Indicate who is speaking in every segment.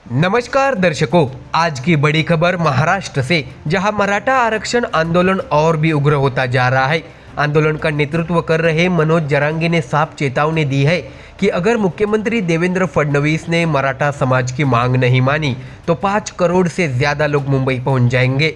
Speaker 1: नमस्कार दर्शकों, आज की बड़ी खबर महाराष्ट्र से, जहां मराठा आरक्षण आंदोलन और भी उग्र होता जा रहा है। आंदोलन का नेतृत्व कर रहे मनोज जरांगे ने साफ चेतावनी दी है कि अगर मुख्यमंत्री देवेंद्र फडणवीस ने मराठा समाज की मांग नहीं मानी तो 5 करोड़ से ज्यादा लोग मुंबई पहुंच जाएंगे।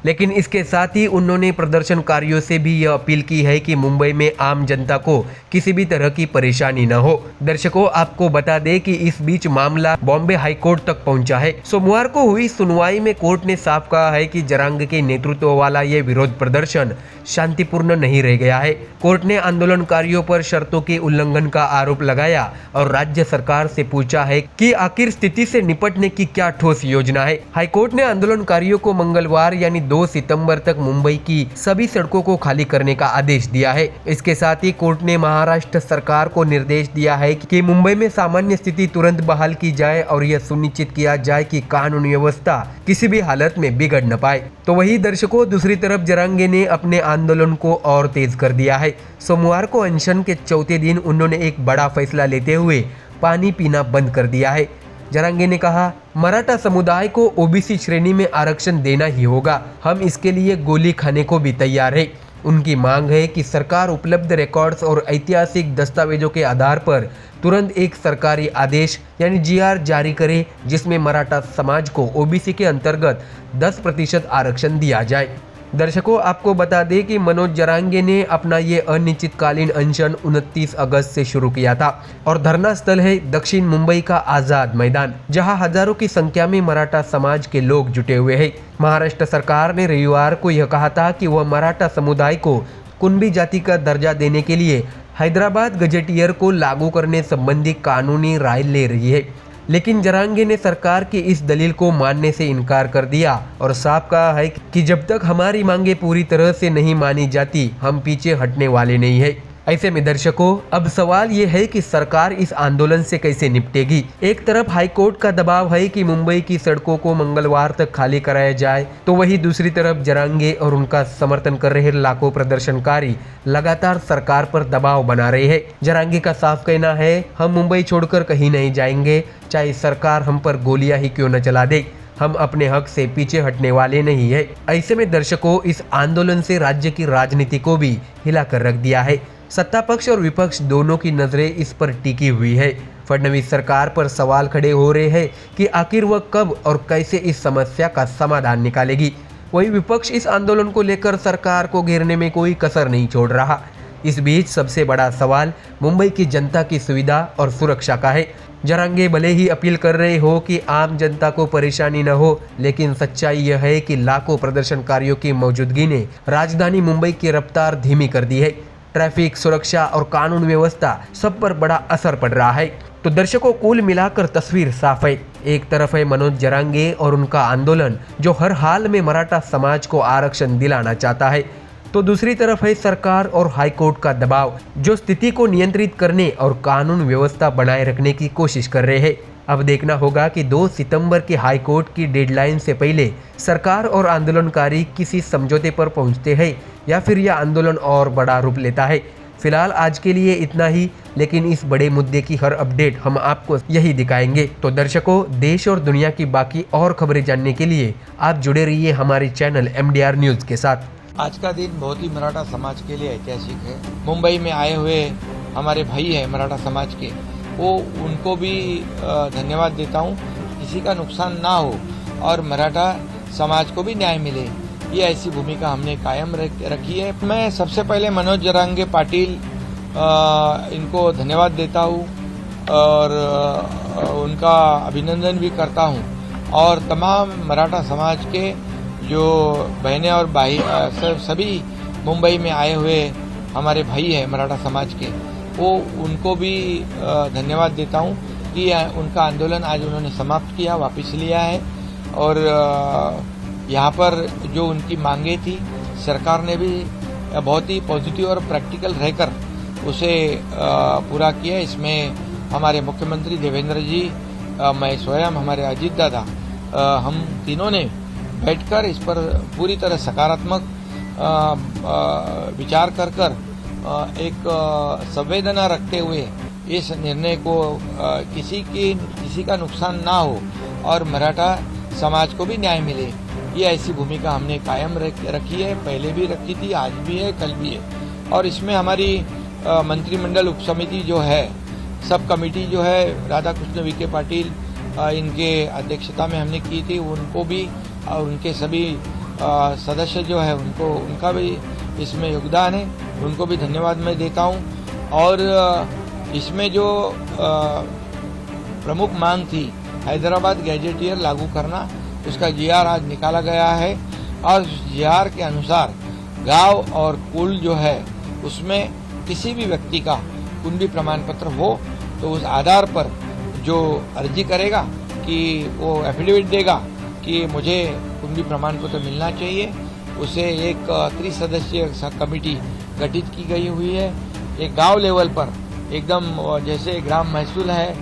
Speaker 1: लेकिन इसके साथ ही उन्होंने प्रदर्शनकारियों से भी यह अपील की है कि मुंबई में आम जनता को किसी भी तरह की परेशानी न हो। दर्शकों, आपको बता दें कि इस बीच मामला बॉम्बे हाईकोर्ट तक पहुंचा है। सोमवार को हुई सुनवाई में कोर्ट ने साफ कहा है कि जरांगे के नेतृत्व वाला ये विरोध प्रदर्शन शांतिपूर्ण नहीं रह गया है। कोर्ट ने आंदोलनकारियों पर शर्तों के उल्लंघन का आरोप लगाया और राज्य सरकार से पूछा है कि आखिर स्थिति से निपटने की क्या ठोस योजना है। हाईकोर्ट ने आंदोलनकारियों को मंगलवार यानी 2 सितंबर तक मुंबई की सभी सड़कों को खाली करने का आदेश दिया है। इसके साथ ही कोर्ट ने महाराष्ट्र सरकार को निर्देश दिया है कि मुंबई में सामान्य स्थिति तुरंत बहाल की जाए और यह सुनिश्चित किया जाए कि कानून व्यवस्था किसी भी हालत में बिगड़ न पाए। तो वही दर्शकों, दूसरी तरफ जरांगे ने अपने आंदोलन को और तेज कर दिया है। सोमवार को अनशन के चौथे दिन उन्होंने एक बड़ा फैसला लेते हुए पानी पीना बंद कर दिया है। जरांगे ने कहा, मराठा समुदाय को ओबीसी श्रेणी में आरक्षण देना ही होगा। हम इसके लिए गोली खाने को भी तैयार है। उनकी मांग है कि सरकार उपलब्ध रिकॉर्ड्स और ऐतिहासिक दस्तावेजों के आधार पर तुरंत एक सरकारी आदेश यानी जीआर जारी करे, जिसमें मराठा समाज को ओबीसी के अंतर्गत 10% आरक्षण दिया जाए। दर्शकों, आपको बता दें कि मनोज जरांगे ने अपना ये अनिश्चितकालीन अनशन 29 अगस्त से शुरू किया था और धरना स्थल है दक्षिण मुंबई का आजाद मैदान, जहां हजारों की संख्या में मराठा समाज के लोग जुटे हुए हैं। महाराष्ट्र सरकार ने रविवार को यह कहा था कि वह मराठा समुदाय को कुणबी जाति का दर्जा देने के लिए हैदराबाद गजेटियर को लागू करने संबंधी कानूनी राय ले रही है। लेकिन जरांगे ने सरकार की इस दलील को मानने से इनकार कर दिया और साफ कहा है कि जब तक हमारी मांगे पूरी तरह से नहीं मानी जाती, हम पीछे हटने वाले नहीं है। ऐसे में दर्शकों, अब सवाल ये है कि सरकार इस आंदोलन से कैसे निपटेगी। एक तरफ हाईकोर्ट का दबाव है कि मुंबई की सड़कों को मंगलवार तक खाली कराया जाए, तो वहीं दूसरी तरफ जरांगे और उनका समर्थन कर रहे लाखों प्रदर्शनकारी लगातार सरकार पर दबाव बना रहे हैं। जरांगे का साफ कहना है, हम मुंबई छोड़कर कहीं नहीं जाएंगे, चाहे सरकार हम पर गोलियां ही क्यों न चला दे। हम अपने हक से पीछे हटने वाले नहीं है। ऐसे में दर्शकों, इस आंदोलन से राज्य की राजनीति को भी हिला कर रख दिया है। सत्ता पक्ष और विपक्ष दोनों की नजरें इस पर टिकी हुई है। फडणवीस सरकार पर सवाल खड़े हो रहे हैं कि आखिर वह कब और कैसे इस समस्या का समाधान निकालेगी। वहीं विपक्ष इस आंदोलन को लेकर सरकार को घेरने में कोई कसर नहीं छोड़ रहा। इस बीच सबसे बड़ा सवाल मुंबई की जनता की सुविधा और सुरक्षा का है। जरांगे भले ही अपील कर रहे हो कि आम जनता को परेशानी न हो, लेकिन सच्चाई यह है कि लाखों प्रदर्शनकारियों की मौजूदगी ने राजधानी मुंबई की रफ्तार धीमी कर दी है। ट्रैफिक, सुरक्षा और कानून व्यवस्था सब पर बड़ा असर पड़ रहा है। तो दर्शकों, कुल मिलाकर तस्वीर साफ है। एक तरफ है मनोज जरांगे और उनका आंदोलन, जो हर हाल में मराठा समाज को आरक्षण दिलाना चाहता है, तो दूसरी तरफ है सरकार और हाईकोर्ट का दबाव, जो स्थिति को नियंत्रित करने और कानून व्यवस्था बनाए रखने की कोशिश कर रहे हैं। अब देखना होगा कि 2 सितंबर की हाईकोर्ट की डेडलाइन से पहले सरकार और आंदोलनकारी किसी समझौते पर पहुंचते हैं या फिर यह आंदोलन और बड़ा रूप लेता है। फिलहाल आज के लिए इतना ही, लेकिन इस बड़े मुद्दे की हर अपडेट हम आपको यही दिखाएंगे। तो दर्शकों, देश और दुनिया की बाकी और खबरें जानने के लिए आप जुड़े रहिए हमारे चैनल MDR न्यूज के साथ।
Speaker 2: आज का दिन बहुत ही मराठा समाज के लिए ऐतिहासिक है। मुंबई में आए हुए हमारे भाई हैं मराठा समाज के, वो उनको भी धन्यवाद देता हूँ। किसी का नुकसान ना हो और मराठा समाज को भी न्याय मिले, ये ऐसी भूमिका हमने कायम रखी है। मैं सबसे पहले मनोज जरांगे पाटिल इनको धन्यवाद देता हूँ और उनका अभिनंदन भी करता हूँ। और तमाम मराठा समाज के जो बहनें और भाई सभी मुंबई में आए हुए हमारे भाई हैं मराठा समाज के, वो उनको भी धन्यवाद देता हूँ कि उनका आंदोलन आज उन्होंने समाप्त किया, वापस लिया है। और यहाँ पर जो उनकी मांगे थी, सरकार ने भी बहुत ही पॉजिटिव और प्रैक्टिकल रहकर उसे पूरा किया। इसमें हमारे मुख्यमंत्री देवेंद्र जी, मैं स्वयं, हमारे अजीत दादा, हम तीनों ने बैठकर इस पर पूरी तरह सकारात्मक विचार कर एक संवेदना रखते हुए इस निर्णय को किसी का नुकसान ना हो और मराठा समाज को भी न्याय मिले। ये ऐसी भूमिका हमने कायम रखी है, पहले भी रखी थी, आज भी है, कल भी है। और इसमें हमारी मंत्रिमंडल उपसमिति जो है, सब कमेटी जो है, राधा कृष्ण विखे पाटिल इनके अध्यक्षता में हमने की थी, उनको भी और उनके सभी सदस्य जो है उनका भी इसमें योगदान है, उनको भी धन्यवाद मैं देता हूँ। और इसमें जो प्रमुख मांग थी हैदराबाद गैजेटियर लागू करना, उसका जीआर आज निकाला गया है और जीआर के अनुसार गांव और कुल जो है उसमें किसी भी व्यक्ति का कुंडली प्रमाण पत्र हो तो उस आधार पर जो अर्जी करेगा कि वो एफिडेविट देगा कि मुझे कुंडली प्रमाण पत्र मिलना चाहिए, उसे एक त्रिसदस्यीय कमेटी गठित की गई हुई है। एक गांव लेवल पर एकदम जैसे ग्राम महसूल है,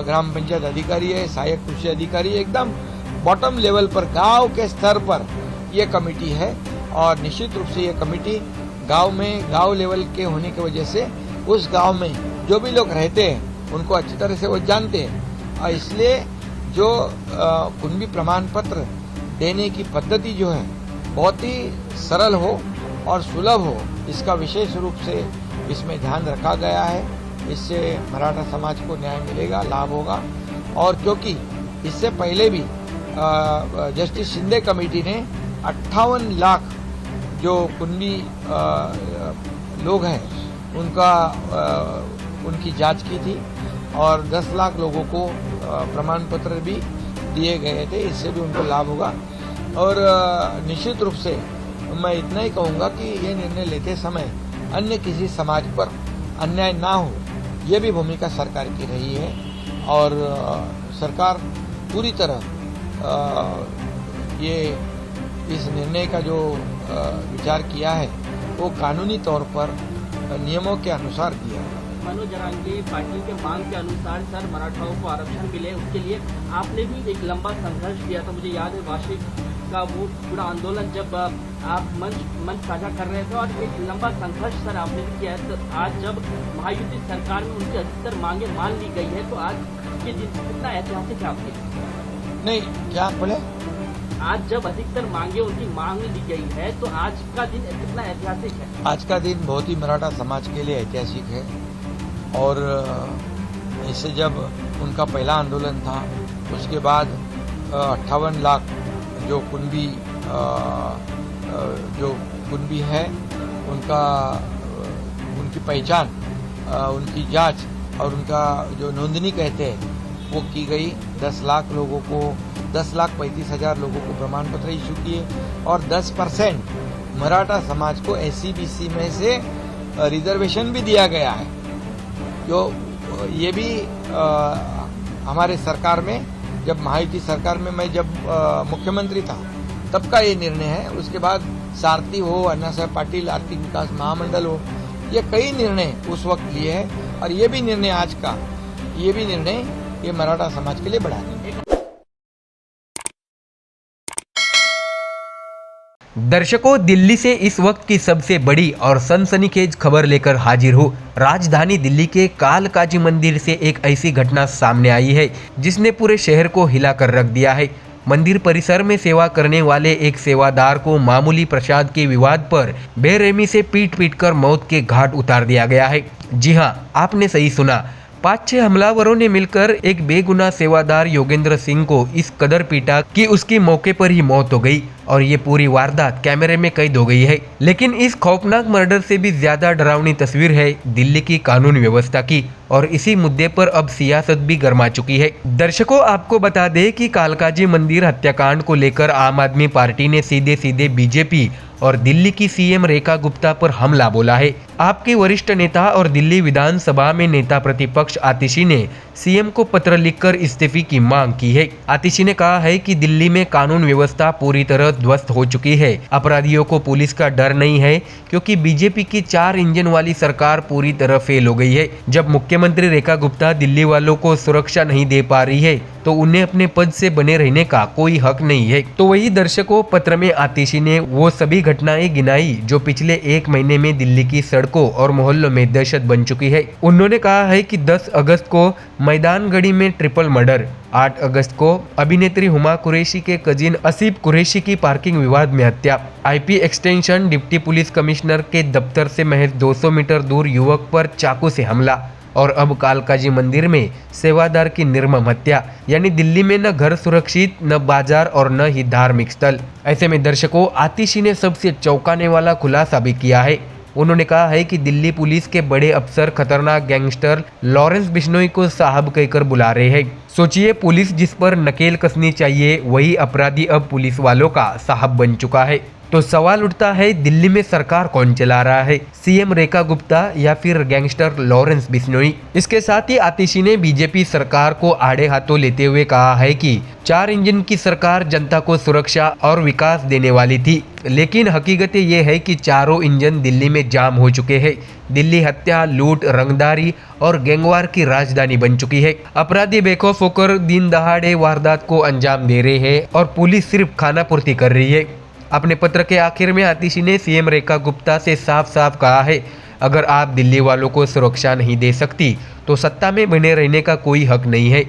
Speaker 2: ग्राम पंचायत अधिकारी है, सहायक कृषि अधिकारी, एकदम बॉटम लेवल पर गांव के स्तर पर ये कमेटी है। और निश्चित रूप से ये कमेटी गांव लेवल के होने की वजह से उस गांव में जो भी लोग रहते हैं उनको अच्छी तरह से वो जानते हैं, और इसलिए जो कुंडली प्रमाण पत्र देने की पद्धति जो है बहुत ही सरल हो और सुलभ हो, इसका विशेष रूप से इसमें ध्यान रखा गया है। इससे मराठा समाज को न्याय मिलेगा, लाभ होगा। और क्योंकि इससे पहले भी जस्टिस शिंदे कमेटी ने 58 लाख जो कुंडली लोग हैं उनकी जांच की थी और 10 लाख लोगों को प्रमाण पत्र भी दिए गए थे, इससे भी उनको लाभ होगा। और निश्चित रूप से मैं इतना ही कहूँगा कि ये निर्णय लेते समय अन्य किसी समाज पर अन्याय ना हो, ये भी भूमिका सरकार की रही है। और सरकार पूरी तरह ये इस निर्णय का जो विचार किया है वो कानूनी तौर पर नियमों के अनुसार किया है।
Speaker 3: मनोज जरांगे पार्टी के मांग के अनुसार सर मराठाओं को आरक्षण मिले, उसके लिए आपने भी एक लंबा संघर्ष किया था। मुझे याद है वार्षिक का वो पूरा आंदोलन जब आप मंच साझा कर रहे थे और एक लंबा संघर्ष सर आपने भी किया है। तो आज जब महायुति सरकार में उनकी अधिकतर मांगे मान ली गई है तो आज ये दिन कितना ऐतिहासिक है आपके?
Speaker 2: नहीं, क्या बोले?
Speaker 3: आज जब अधिकतर मांगे उनकी मांग ली गई है तो आज का दिन कितना ऐतिहासिक है? आज
Speaker 2: का दिन बहुत ही मराठा समाज के लिए ऐतिहासिक है। और इससे जब उनका पहला आंदोलन था उसके बाद 58 लाख जो कुंभी है उनकी पहचान, उनकी जांच और उनका जो नोंदनी कहते हैं वो की गई। 10 लाख लोगों को 10,35,000 लोगों को प्रमाण पत्र इशू किए और 10% मराठा समाज को SC/BC में से रिजर्वेशन भी दिया गया है। जो ये भी हमारे सरकार में, जब महायुति सरकार में मैं जब मुख्यमंत्री था तब का ये निर्णय है। उसके बाद सारथी हो, अन्ना साहब पाटिल आर्थिक विकास महामंडल हो, ये कई निर्णय उस वक्त लिए हैं और ये भी निर्णय आज का ये भी निर्णय ये मराठा समाज के लिए बड़ा है।
Speaker 1: दर्शकों, दिल्ली से इस वक्त की सबसे बड़ी और सनसनीखेज खबर लेकर हाजिर हूँ। राजधानी दिल्ली के कालकाजी मंदिर से एक ऐसी घटना सामने आई है जिसने पूरे शहर को हिलाकर रख दिया है। मंदिर परिसर में सेवा करने वाले एक सेवादार को मामूली प्रसाद के विवाद पर बेरहमी से पीट कर मौत के घाट उतार दिया गया है। जी हाँ, आपने सही सुना। 5-6 हमलावरों ने मिलकर एक बेगुनाह सेवादार योगेंद्र सिंह को इस कदर पीटा कि उसकी मौके पर ही मौत हो गई और ये पूरी वारदात कैमरे में कैद हो गई है। लेकिन इस खौफनाक मर्डर से भी ज्यादा डरावनी तस्वीर है दिल्ली की कानून व्यवस्था की और इसी मुद्दे पर अब सियासत भी गर्मा चुकी है। दर्शकों, आपको बता दें कि कालकाजी मंदिर हत्याकांड को लेकर आम आदमी पार्टी ने सीधे बीजेपी और दिल्ली की सीएम रेखा गुप्ता पर हमला बोला है। आपके वरिष्ठ नेता और दिल्ली विधानसभा में नेता प्रतिपक्ष आतिशी ने सीएम को पत्र लिखकर इस्तीफे की मांग की है। आतिशी ने कहा है कि दिल्ली में कानून व्यवस्था पूरी तरह ध्वस्त हो चुकी है। अपराधियों को पुलिस का डर नहीं है क्योंकि बीजेपी की 4 इंजन वाली सरकार पूरी तरह फेल हो गई है। जब मुख्यमंत्री रेखा गुप्ता दिल्ली वालों को सुरक्षा नहीं दे पा रही है तो उन्हें अपने पद से बने रहने का कोई हक नहीं है। तो वही दर्शकों, पत्र में आतिशी ने वो सभी घटनाएं गिनाई जो पिछले 1 महीने में दिल्ली की सड़कों और मोहल्लों में दहशत बन चुकी है। उन्होंने कहा है कि 10 अगस्त को मैदानगढ़ी में ट्रिपल मर्डर, 8 अगस्त को अभिनेत्री हुमा कुरैशी के कजिन असीफ कुरैशी की पार्किंग विवाद में हत्या। IP extension deputy police commissioner के दफ्तर से महज 200 मीटर दूर युवक पर चाकू से हमला। और अब कालकाजी मंदिर में सेवादार की निर्मम हत्या। यानी दिल्ली में न घर सुरक्षित, न बाजार और न ही धार्मिक स्थल। ऐसे में दर्शकों, आतिशी ने सबसे चौंकाने वाला खुलासा भी किया है। उन्होंने कहा है कि दिल्ली पुलिस के बड़े अफसर खतरनाक गैंगस्टर लॉरेंस बिश्नोई को साहब कहकर बुला रहे हैं। सोचिए, पुलिस जिस पर नकेल कसनी चाहिए, वही अपराधी अब पुलिस वालों का साहब बन चुका है। तो सवाल उठता है, दिल्ली में सरकार कौन चला रहा है, सीएम रेखा गुप्ता या फिर गैंगस्टर लॉरेंस बिश्नोई? इसके साथ ही आतिशी ने बीजेपी सरकार को आड़े हाथों लेते हुए कहा है कि 4 इंजन की सरकार जनता को सुरक्षा और विकास देने वाली थी, लेकिन हकीकत ये है कि चारों इंजन दिल्ली में जाम हो चुके हैं। दिल्ली हत्या, लूट, रंगदारी और गैंगवार की राजधानी बन चुकी है। अपराधी बेखौफ होकर दिन दहाड़े वारदात को अंजाम दे रहे हैं और पुलिस सिर्फ खानापूर्ति कर रही है। अपने पत्र के आखिर में आतिशी ने सीएम रेखा गुप्ता से साफ साफ कहा है, अगर आप दिल्ली वालों को सुरक्षा नहीं दे सकती तो सत्ता में बने रहने का कोई हक नहीं है।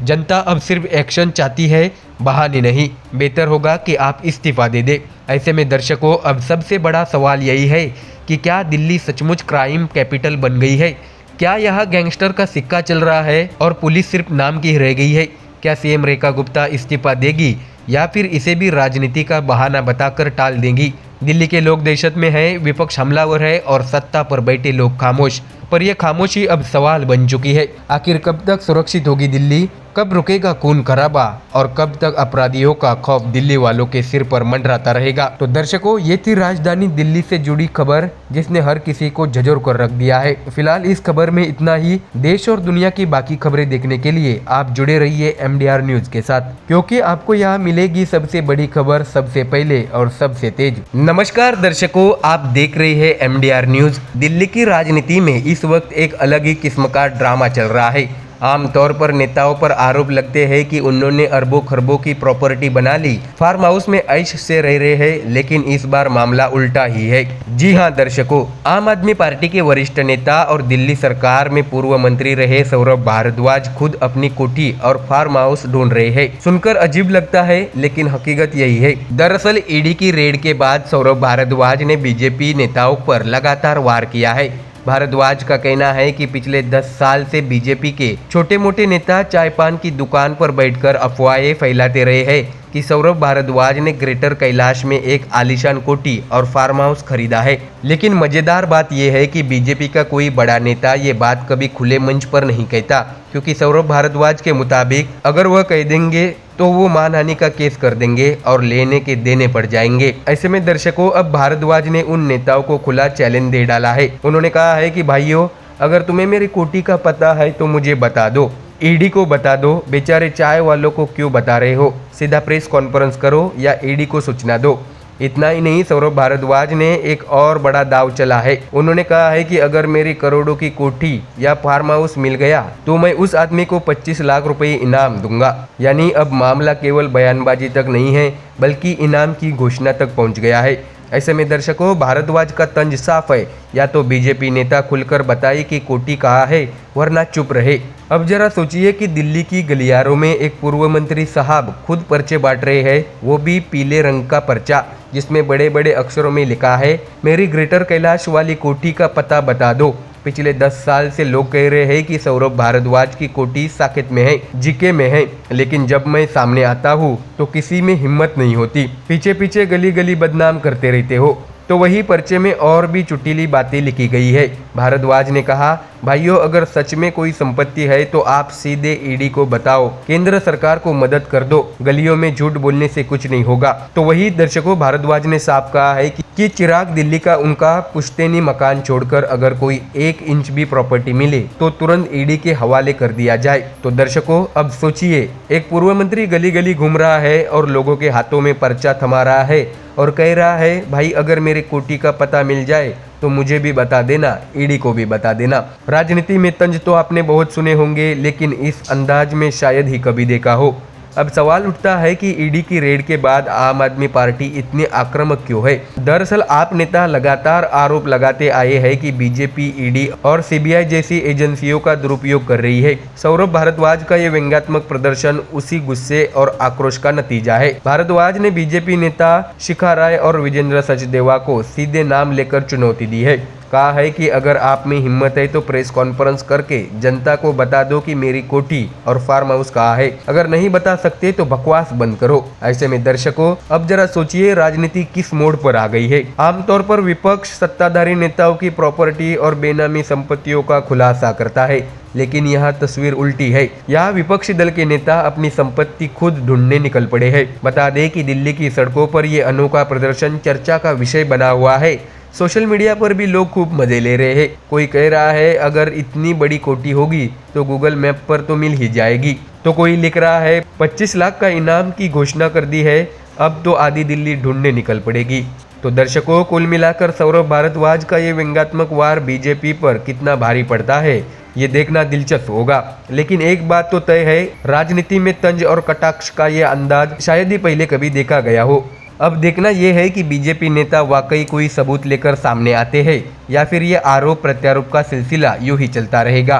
Speaker 1: जनता अब सिर्फ एक्शन चाहती है, बहाने नहीं। बेहतर होगा कि आप इस्तीफा दे दें। ऐसे में दर्शकों, अब सबसे बड़ा सवाल यही है कि क्या दिल्ली सचमुच क्राइम कैपिटल बन गई है? क्या यह गैंगस्टर का सिक्का चल रहा है और पुलिस सिर्फ नाम की रह गई है? क्या सीएम रेखा गुप्ता इस्तीफा देगी या फिर इसे भी राजनीति का बहाना बताकर टाल देंगी? दिल्ली के लोग दहशत में हैं, विपक्ष हमलावर है और सत्ता पर बैठे लोग खामोश। पर यह खामोशी अब सवाल बन चुकी है। आखिर कब तक सुरक्षित होगी दिल्ली? कब रुकेगा खून खराबा? और कब तक अपराधियों का खौफ दिल्ली वालों के सिर पर मंडराता रहेगा? तो दर्शकों, ये थी राजधानी दिल्ली से जुड़ी खबर जिसने हर किसी को झंझोर कर रख दिया है। फिलहाल इस खबर में इतना ही। देश और दुनिया की बाकी खबरें देखने के लिए आप जुड़े रहिए MDR न्यूज के साथ, क्योंकि आपको यहाँ मिलेगी सबसे बड़ी खबर सबसे पहले और सबसे तेज। नमस्कार दर्शकों, आप देख रहे हैं MDR न्यूज। दिल्ली की राजनीति में इस वक्त एक अलग ही किस्म का ड्रामा चल रहा है। आमतौर पर नेताओं पर आरोप लगते हैं कि उन्होंने अरबों खरबों की प्रॉपर्टी बना ली, फार्म हाउस में ऐश से रह रहे हैं, लेकिन इस बार मामला उल्टा ही है। जी हां दर्शकों, आम आदमी पार्टी के वरिष्ठ नेता और दिल्ली सरकार में पूर्व मंत्री रहे सौरभ भारद्वाज खुद अपनी कोठी और फार्म हाउस ढूंढ रहे हैं। सुनकर अजीब लगता है, लेकिन हकीकत यही है। दरअसल ईडी की रेड के बाद सौरभ भारद्वाज ने बीजेपी नेताओं पर लगातार वार किया है। भारद्वाज का कहना है कि पिछले 10 साल से बीजेपी के छोटे मोटे नेता चाय पान की दुकान पर बैठकर अफवाहें फैलाते रहे हैं कि सौरभ भारद्वाज ने ग्रेटर कैलाश में एक आलीशान कोठी और फार्म हाउस खरीदा है। लेकिन मजेदार बात यह है कि बीजेपी का कोई बड़ा नेता ये बात कभी खुले मंच पर नहीं कहता, क्योंकि सौरभ भारद्वाज के मुताबिक अगर वह कह देंगे तो वो मानहानि का केस कर देंगे और लेने के देने पड़ जाएंगे। ऐसे में दर्शकों, अब भारद्वाज ने उन नेताओं को खुला चैलेंज दे डाला है। उन्होंने कहा है कि भाइयों, अगर तुम्हें मेरी कोठी का पता है तो मुझे बता दो, ईडी को बता दो, बेचारे चाय वालों को क्यों बता रहे हो? सीधा प्रेस कॉन्फ्रेंस करो या ईडी को सूचना दो। इतना ही नहीं, सौरभ भारद्वाज ने एक और बड़ा दाव चला है। उन्होंने कहा है कि अगर मेरी करोड़ों की कोठी या फार्म हाउस मिल गया तो मैं उस आदमी को 25 लाख रुपए इनाम दूंगा। यानी अब मामला केवल बयानबाजी तक नहीं है, बल्कि इनाम की घोषणा तक पहुंच गया है। ऐसे में दर्शकों, भारद्वाज का तंज साफ है, या तो बीजेपी नेता खुलकर बताए कि कोठी कहाँ है, वरना चुप रहे। अब जरा सोचिए कि दिल्ली की गलियारों में एक पूर्व मंत्री साहब खुद पर्चे बांट रहे हैं, वो भी पीले रंग का पर्चा जिसमें बड़े बड़े अक्षरों में लिखा है, मेरी ग्रेटर कैलाश वाली कोठी का पता बता दो। पिछले 10 साल से लोग कह रहे हैं कि सौरभ भारद्वाज की कोठी साकेत में है, जीके में है, लेकिन जब मैं सामने आता हूँ तो किसी में हिम्मत नहीं होती। पीछे पीछे गली गली बदनाम करते रहते हो। तो वही पर्चे में और भी चुटीली बातें लिखी गई है। भारद्वाज ने कहा, भाइयों, अगर सच में कोई संपत्ति है तो आप सीधे ईडी को बताओ, केंद्र सरकार को मदद कर दो, गलियों में झूठ बोलने से कुछ नहीं होगा। तो वही दर्शकों, भारद्वाज ने साफ कहा है कि चिराग दिल्ली का उनका पुश्तैनी मकान छोड़कर अगर कोई 1 इंच भी प्रॉपर्टी मिले तो तुरंत ईडी के हवाले कर दिया जाए। तो दर्शकों, अब सोचिए, एक पूर्व मंत्री गली गली घूम रहा है और लोगों के हाथों में पर्चा थमा रहा है और कह रहा है, भाई अगर मेरे कोठी का पता मिल जाए तो मुझे भी बता देना, ईडी को भी बता देना। राजनीति में तंज तो आपने बहुत सुने होंगे, लेकिन इस अंदाज में शायद ही कभी देखा हो। अब सवाल उठता है कि ईडी की रेड के बाद आम आदमी पार्टी इतनी आक्रामक क्यों है। दरअसल आप नेता लगातार आरोप लगाते आए हैं कि बीजेपी ईडी और सीबीआई जैसी एजेंसियों का दुरुपयोग कर रही है। सौरभ भारद्वाज का ये व्यंग्यात्मक प्रदर्शन उसी गुस्से और आक्रोश का नतीजा है। भारद्वाज ने बीजेपी नेता शिखा राय और विजेंद्र सचदेवा को सीधे नाम लेकर चुनौती दी है। कहा है कि अगर आप में हिम्मत है तो प्रेस कॉन्फ्रेंस करके जनता को बता दो कि मेरी कोठी और फार्म हाउस कहाँ है। अगर नहीं बता सकते तो बकवास बंद करो। ऐसे में दर्शकों, अब जरा सोचिए राजनीति किस मोड़ पर आ गई है। आमतौर पर विपक्ष सत्ताधारी नेताओं की प्रॉपर्टी और बेनामी संपत्तियों का खुलासा करता है, लेकिन यहाँ तस्वीर उल्टी है। यहाँ विपक्षी दल के नेता अपनी संपत्ति खुद ढूंढने निकल पड़े हैं। बता दें कि दिल्ली की सड़कों पर ये अनोखा प्रदर्शन चर्चा का विषय बना हुआ है। सोशल मीडिया पर भी लोग खूब मजे ले रहे हैं। कोई कह रहा है अगर इतनी बड़ी कोठी होगी तो गूगल मैप पर तो मिल ही जाएगी, तो कोई लिख रहा है 25 लाख का इनाम की घोषणा कर दी है, अब तो आधी दिल्ली ढूंढने निकल पड़ेगी। तो दर्शकों, कुल मिलाकर सौरभ भारद्वाज का ये व्यंग्यात्मक वार बीजेपी पर कितना भारी पड़ता है ये देखना दिलचस्प होगा। लेकिन एक बात तो तय है, राजनीति में तंज और कटाक्ष का ये अंदाज शायद ही पहले कभी देखा गया हो। अब देखना यह है कि बीजेपी नेता वाकई कोई सबूत लेकर सामने आते हैं या फिर ये आरोप प्रत्यारोप का सिलसिला यूं ही चलता रहेगा।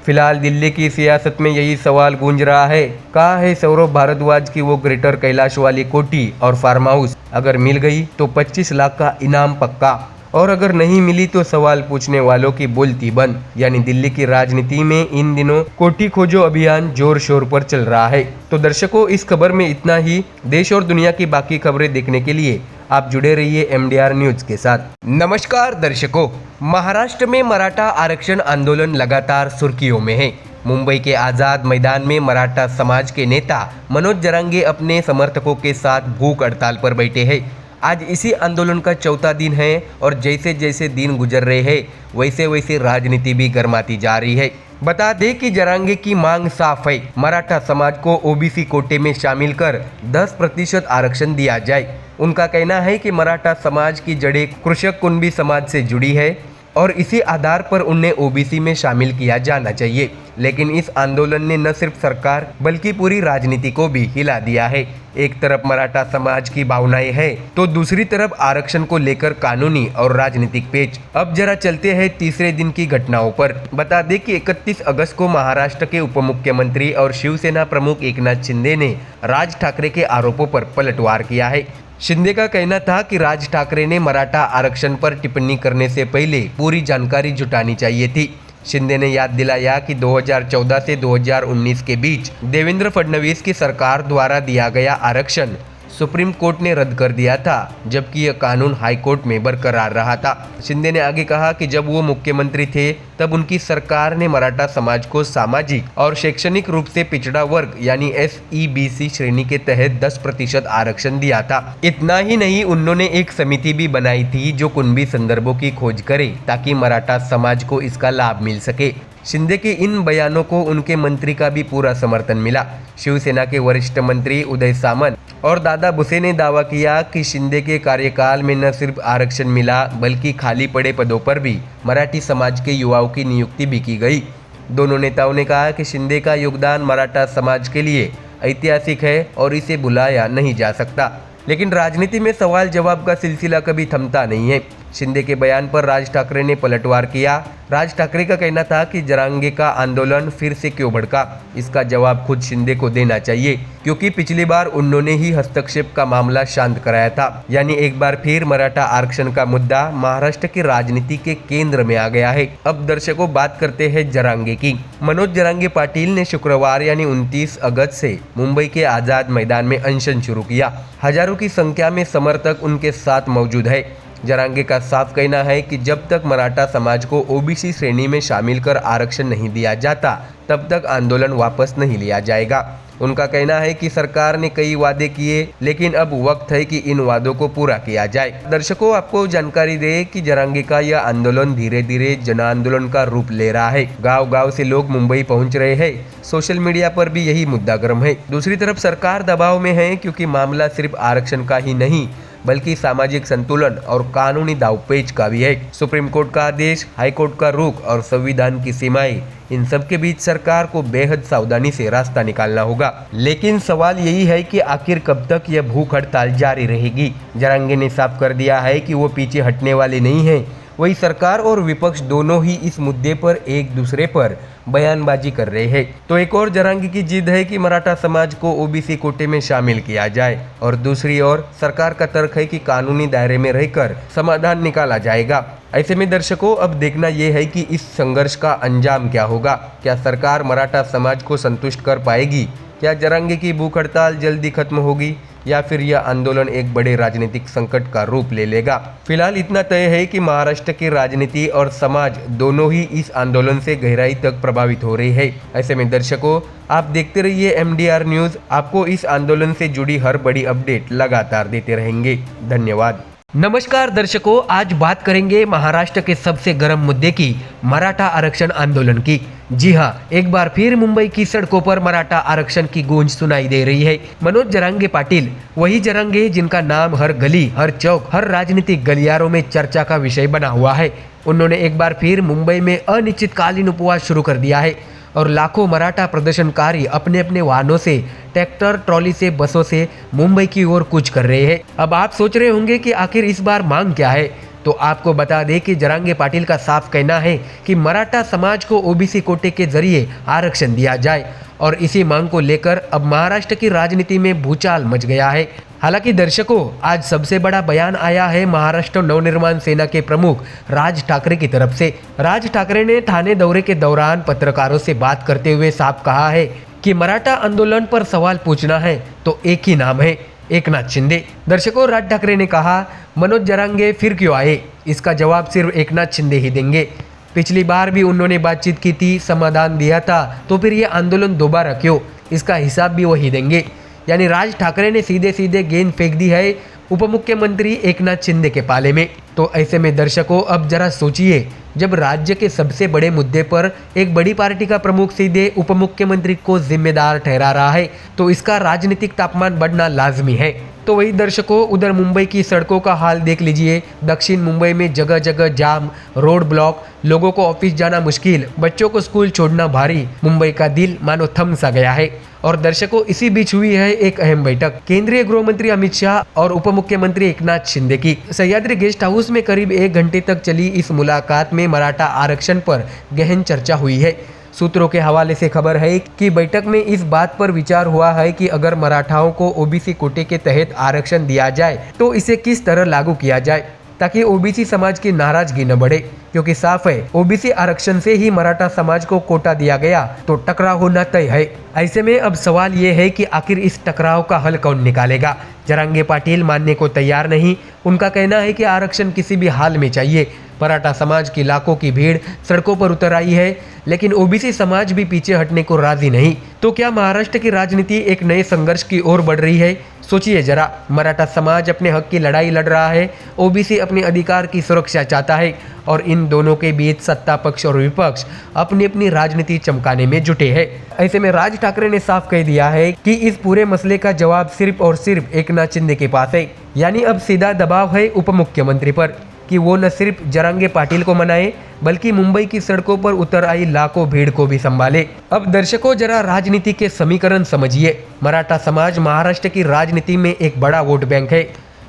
Speaker 1: फिलहाल दिल्ली की सियासत में यही सवाल गूंज रहा है, कहाँ है सौरभ भारद्वाज की वो ग्रेटर कैलाश वाली कोठी और फार्म हाउस। अगर मिल गई तो 25 लाख का इनाम पक्का, और अगर नहीं मिली तो सवाल पूछने वालों की बोलती बंद। यानी दिल्ली की राजनीति में इन दिनों कोठी खोजो अभियान जोर शोर पर चल रहा है। तो दर्शकों, इस खबर में इतना ही। देश और दुनिया की बाकी खबरें देखने के लिए आप जुड़े रहिए MDR न्यूज के साथ। नमस्कार दर्शकों, महाराष्ट्र में मराठा आरक्षण आंदोलन लगातार सुर्खियों में है। मुंबई के आजाद मैदान में मराठा समाज के नेता मनोज जरांगे अपने समर्थकों के साथ भूख हड़ताल पर बैठे हैं। आज इसी आंदोलन का चौथा दिन है और जैसे जैसे दिन गुजर रहे हैं वैसे वैसे राजनीति भी गर्माती जा रही है। बता दें कि जरांगे की मांग साफ है, मराठा समाज को OBC कोटे में शामिल कर 10% आरक्षण दिया जाए। उनका कहना है कि मराठा समाज की जड़ें कृषक कुणबी समाज से जुड़ी है और इसी आधार पर उन्हें OBC में शामिल किया जाना चाहिए। लेकिन इस आंदोलन ने न सिर्फ सरकार बल्कि पूरी राजनीति को भी हिला दिया है। एक तरफ मराठा समाज की भावनाएं हैं तो दूसरी तरफ आरक्षण को लेकर कानूनी और राजनीतिक पेच। अब जरा चलते हैं तीसरे दिन की घटनाओं पर। बता दें कि 31 अगस्त को महाराष्ट्र के उप मुख्यमंत्री और शिवसेना प्रमुख एकनाथ शिंदे ने राज ठाकरे के आरोपों पर पलटवार किया है। शिंदे का कहना था कि राज ठाकरे ने मराठा आरक्षण पर टिप्पणी करने से पहले पूरी जानकारी जुटानी चाहिए थी। शिंदे ने याद दिलाया कि 2014 से 2019 के बीच देवेंद्र फडणवीस की सरकार द्वारा दिया गया आरक्षण सुप्रीम कोर्ट ने रद्द कर दिया था, जबकि यह कानून हाई कोर्ट में बरकरार रहा था। शिंदे ने आगे कहा कि जब वो मुख्यमंत्री थे तब उनकी सरकार ने मराठा समाज को सामाजिक और शैक्षणिक रूप से पिछड़ा वर्ग यानी SEBC श्रेणी के तहत 10% आरक्षण दिया था। इतना ही नहीं, उन्होंने एक समिति भी बनाई थी जो कुणबी संदर्भों की खोज करे ताकि मराठा समाज को इसका लाभ मिल सके। शिंदे के इन बयानों को उनके मंत्री का भी पूरा समर्थन मिला। शिवसेना के वरिष्ठ मंत्री उदय सामंत और दादा भुसे ने दावा किया कि शिंदे के कार्यकाल में न सिर्फ आरक्षण मिला बल्कि खाली पड़े पदों पर भी मराठी समाज के युवाओं की नियुक्ति भी की गई। दोनों नेताओं ने कहा कि शिंदे का योगदान मराठा समाज के लिए ऐतिहासिक है और इसे भुलाया नहीं जा सकता। लेकिन राजनीति में सवाल जवाब का सिलसिला कभी थमता नहीं है। शिंदे के बयान पर राज ठाकरे ने पलटवार किया। राज ठाकरे का कहना था कि जरांगे का आंदोलन फिर से क्यों भड़का, इसका जवाब खुद शिंदे को देना चाहिए, क्योंकि पिछली बार उन्होंने ही हस्तक्षेप का मामला शांत कराया था। यानी एक बार फिर मराठा आरक्षण का मुद्दा महाराष्ट्र की राजनीति के केंद्र में आ गया है। अब दर्शकों, बात करते हैं जरांगे की। मनोज जरांगे पाटिल ने शुक्रवार यानी 29 अगस्त से मुंबई के आजाद मैदान में अनशन शुरू किया। हजारों की संख्या में समर्थक उनके साथ मौजूद है। जरांगे का साफ कहना है कि जब तक मराठा समाज को OBC श्रेणी में शामिल कर आरक्षण नहीं दिया जाता तब तक आंदोलन वापस नहीं लिया जाएगा। उनका कहना है कि सरकार ने कई वादे किए, लेकिन अब वक्त है कि इन वादों को पूरा किया जाए। दर्शकों, आपको जानकारी दे कि जरांगे का यह आंदोलन धीरे धीरे जन आंदोलन का रूप ले रहा है। गांव-गांव से लोग मुंबई पहुंच रहे हैं। सोशल मीडिया पर भी यही मुद्दा गर्म है। दूसरी तरफ सरकार दबाव में है, क्योंकि मामला सिर्फ आरक्षण का ही नहीं बल्कि सामाजिक संतुलन और कानूनी दावपेच का भी है। सुप्रीम कोर्ट का आदेश, हाई कोर्ट का रुख और संविधान की सीमाएं, इन सब के बीच सरकार को बेहद सावधानी से रास्ता निकालना होगा। लेकिन सवाल यही है कि आखिर कब तक यह भूख हड़ताल जारी रहेगी। जरांगे ने साफ कर दिया है कि वो पीछे हटने वाले नहीं हैं। वही सरकार और विपक्ष दोनों ही इस मुद्दे पर एक दूसरे पर बयानबाजी कर रहे हैं। तो एक और जरांगे की जिद है कि मराठा समाज को ओबीसी कोटे में शामिल किया जाए और दूसरी ओर सरकार का तर्क है कि कानूनी दायरे में रहकर समाधान निकाला जाएगा। ऐसे में दर्शकों, अब देखना यह है कि इस संघर्ष का अंजाम क्या होगा। क्या सरकार मराठा समाज को संतुष्ट कर पाएगी? क्या जरांगे की भूख हड़ताल जल्दी खत्म होगी या फिर यह आंदोलन एक बड़े राजनीतिक संकट का रूप ले लेगा? फिलहाल इतना तय है कि महाराष्ट्र की राजनीति और समाज दोनों ही इस आंदोलन से गहराई तक प्रभावित हो रही है। ऐसे में दर्शकों, आप देखते रहिए MDR न्यूज़। आपको इस आंदोलन से जुड़ी हर बड़ी अपडेट लगातार देते रहेंगे। धन्यवाद। नमस्कार दर्शकों, आज बात करेंगे महाराष्ट्र के सबसे गर्म मुद्दे की, मराठा आरक्षण आंदोलन की। जी हाँ, एक बार फिर मुंबई की सड़कों पर मराठा आरक्षण की गूंज सुनाई दे रही है। मनोज जरांगे पाटिल, वही जरांगे जिनका नाम हर गली, हर चौक, हर राजनीतिक गलियारों में चर्चा का विषय बना हुआ है, उन्होंने एक बार फिर मुंबई में अनिश्चितकालीन उपवास शुरू कर दिया है और लाखों मराठा प्रदर्शनकारी अपने अपने वाहनों से, ट्रैक्टर, ट्रॉली से, बसों से मुंबई की ओर कूच कर रहे हैं। अब आप सोच रहे होंगे कि आखिर इस बार मांग क्या है, तो आपको बता दें कि जरांगे पाटिल का साफ कहना है कि मराठा समाज को ओबीसी कोटे के जरिए आरक्षण दिया जाए और इसी मांग को लेकर अब महाराष्ट्र की राजनीति में भूचाल मच गया है। हालांकि दर्शकों, आज सबसे बड़ा बयान आया है महाराष्ट्र नवनिर्माण सेना के प्रमुख राज ठाकरे की तरफ से। राज ठाकरे ने ठाणे दौरे के दौरान पत्रकारों से बात करते हुए साफ कहा है कि मराठा आंदोलन पर सवाल पूछना है तो एक ही नाम है, एकनाथ शिंदे। दर्शकों, राज ठाकरे ने कहा, मनोज जरांगे फिर क्यों आए? इसका जवाब सिर्फ एकनाथ शिंदे ही देंगे। पिछली बार भी उन्होंने बातचीत की थी, समाधान दिया था, तो फिर ये आंदोलन दोबारा क्यों? इसका हिसाब भी वही देंगे। यानी राज ठाकरे ने सीधे सीधे गेंद फेंक दी है उप मुख्यमंत्री एकनाथ शिंदे के पाले में। तो ऐसे में दर्शकों, अब जरा सोचिए, जब राज्य के सबसे बड़े मुद्दे पर एक बड़ी पार्टी का प्रमुख सीधे उप मुख्यमंत्री को जिम्मेदार ठहरा रहा है, तो इसका राजनीतिक तापमान बढ़ना लाजमी है। तो वही दर्शकों, उधर मुंबई की सड़कों का हाल देख लीजिए। दक्षिण मुंबई में जगह जगह जाम, रोड ब्लॉक, लोगों को ऑफिस जाना मुश्किल, बच्चों को स्कूल छोड़ना भारी। मुंबई का दिल मानो थम सा गया है। और दर्शकों, इसी बीच हुई है एक अहम बैठक केंद्रीय गृह मंत्री अमित शाह और उप मुख्यमंत्री एकनाथ शिंदे की। सह्याद्री गेस्ट हाउस में करीब 1 घंटे तक चली इस मुलाकात में मराठा आरक्षण पर गहन चर्चा हुई है। सूत्रों के हवाले से खबर है कि बैठक में इस बात पर विचार हुआ है कि अगर मराठाओं को ओबीसी कोटे के तहत आरक्षण दिया जाए तो इसे किस तरह लागू किया जाए ताकि ओबीसी समाज की नाराजगी न बढ़े, क्योंकि साफ है ओबीसी आरक्षण से ही मराठा समाज को कोटा दिया गया तो टकराव होना तय है। ऐसे में अब सवाल ये है कि आखिर इस टकराव का हल कौन निकालेगा? जरांगे पाटिल मानने को तैयार नहीं। उनका कहना है कि आरक्षण किसी भी हाल में चाहिए। मराठा समाज की लाखों की भीड़ सड़कों पर उतर आई है, लेकिन ओबीसी समाज भी पीछे हटने को राजी नहीं। तो क्या महाराष्ट्र की राजनीति एक नए संघर्ष की ओर बढ़ रही है? सोचिए जरा, मराठा समाज अपने हक की लड़ाई लड़ रहा है, ओबीसी अपने अधिकार की सुरक्षा चाहता है और इन दोनों के बीच सत्ता पक्ष और विपक्ष अपनी अपनी राजनीति चमकाने में जुटे हैं। ऐसे में राज ठाकरे ने साफ कह दिया है कि इस पूरे मसले का जवाब सिर्फ और सिर्फ एकनाथ शिंदे के पास है। यानी अब सीधा दबाव है उप मुख्यमंत्री पर कि वो न सिर्फ जरांगे पाटिल को मनाए बल्कि मुंबई की सड़कों पर उतर आई लाखों भीड़ को भी संभाले। अब दर्शकों, जरा राजनीति के समीकरण समझिए। मराठा समाज महाराष्ट्र की राजनीति में एक बड़ा वोट बैंक है।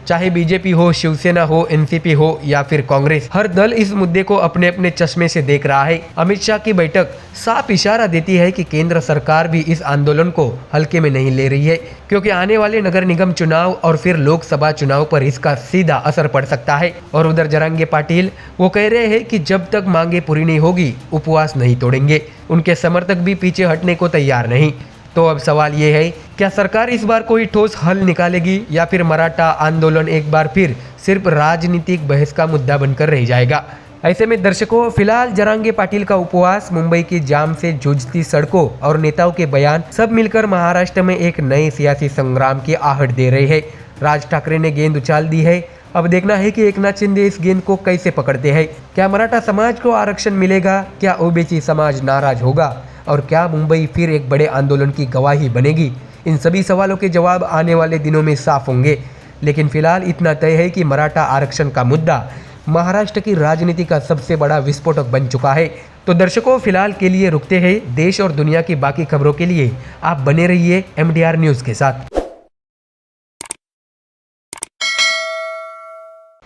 Speaker 1: चाहे बीजेपी हो, शिवसेना हो, एनसीपी हो या फिर कांग्रेस, हर दल इस मुद्दे को अपने अपने चश्मे से देख रहा है। अमित शाह की बैठक साफ इशारा देती है कि केंद्र सरकार भी इस आंदोलन को हल्के में नहीं ले रही है, क्योंकि आने वाले नगर निगम चुनाव और फिर लोकसभा चुनाव पर इसका सीधा असर पड़ सकता है। और उधर जरांगे पाटिल वो कह रहे हैं कि जब तक मांगे पूरी नहीं होगी उपवास नहीं तोड़ेंगे। उनके समर्थक भी पीछे हटने को तैयार नहीं। तो अब सवाल ये है, क्या सरकार इस बार कोई ठोस हल निकालेगी या फिर मराठा आंदोलन एक बार फिर सिर्फ राजनीतिक बहस का मुद्दा बनकर रह जाएगा? ऐसे में दर्शकों, फिलहाल जरांगे पाटिल का उपवास, मुंबई की जाम से जूझती सड़कों और नेताओं के बयान सब मिलकर महाराष्ट्र में एक नए सियासी संग्राम की आहट दे रहे हैं। राज ठाकरे ने गेंद उछाल दी है। अब देखना है कि एकनाथ शिंदे इस गेंद को कैसे पकड़ते हैं। क्या मराठा समाज को आरक्षण मिलेगा? क्या ओबीसी समाज नाराज होगा? और क्या मुंबई फिर एक बड़े आंदोलन की गवाही बनेगी? इन सभी सवालों के जवाब आने वाले दिनों में साफ होंगे। लेकिन फिलहाल इतना तय है कि मराठा आरक्षण का मुद्दा महाराष्ट्र की राजनीति का सबसे बड़ा विस्फोटक बन चुका है। तो दर्शकों, फिलहाल के लिए रुकते हैं। देश और दुनिया की बाकी खबरों के लिए आप बने रहिए MDR न्यूज के साथ।